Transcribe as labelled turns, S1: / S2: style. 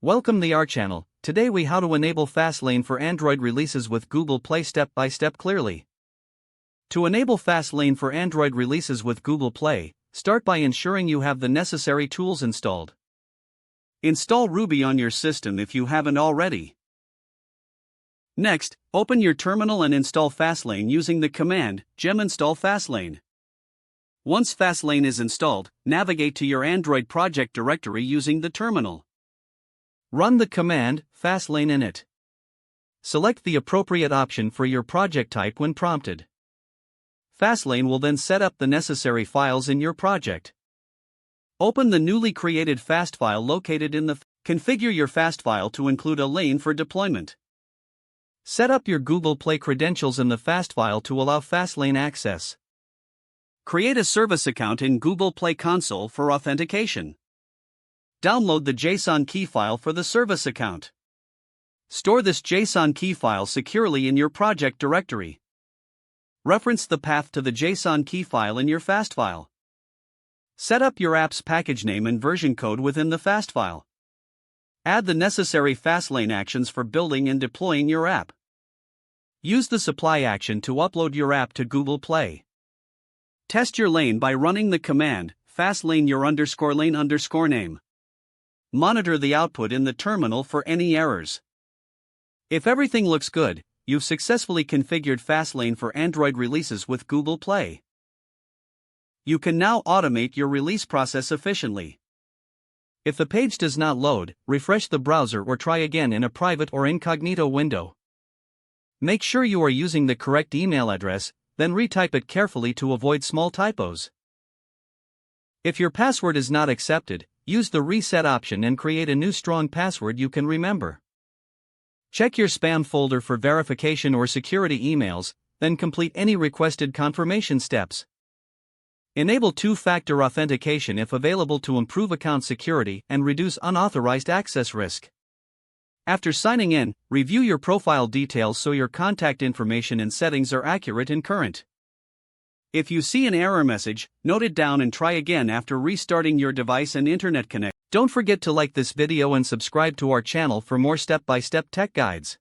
S1: Welcome to our channel. Today we how to enable Fastlane for Android releases with Google Play step by step clearly. To enable Fastlane for Android releases with Google Play, start by ensuring you have the necessary tools installed. Install Ruby on your system if you haven't already. Next, open your terminal and install Fastlane using the command gem install Fastlane. Once Fastlane is installed, navigate to your Android project directory using the terminal. Run the command Fastlane init. Select the appropriate option for your project type when prompted. Fastlane will then set up the necessary files in your project. Open the newly created fast file located in the configure your fast file to include a lane for deployment. Set up your Google Play credentials in the fast file to allow Fastlane access. Create a service account in Google Play Console for authentication. Download the JSON key file for the service account. Store this JSON key file securely in your project directory. Reference the path to the JSON key file in your fast file. Set up your app's package name and version code within the fast file. Add the necessary Fastlane actions for building and deploying your app. Use the supply action to upload your app to Google Play. Test your lane by running the command Fastlane your _lane name. Monitor the output in the terminal for any errors. If everything looks good, you've successfully configured Fastlane for Android releases with Google Play. You can now automate your release process efficiently. If the page does not load, refresh the browser or try again in a private or incognito window. Make sure you are using the correct email address, then retype it carefully to avoid small typos. If your password is not accepted, use the reset option and create a new strong password you can remember. Check your spam folder for verification or security emails, then complete any requested confirmation steps. Enable two-factor authentication if available to improve account security and reduce unauthorized access risk. After signing in, review your profile details so your contact information and settings are accurate and current. If you see an error message, note it down and try again after restarting your device and internet connection. Don't forget to like this video and subscribe to our channel for more step-by-step tech guides.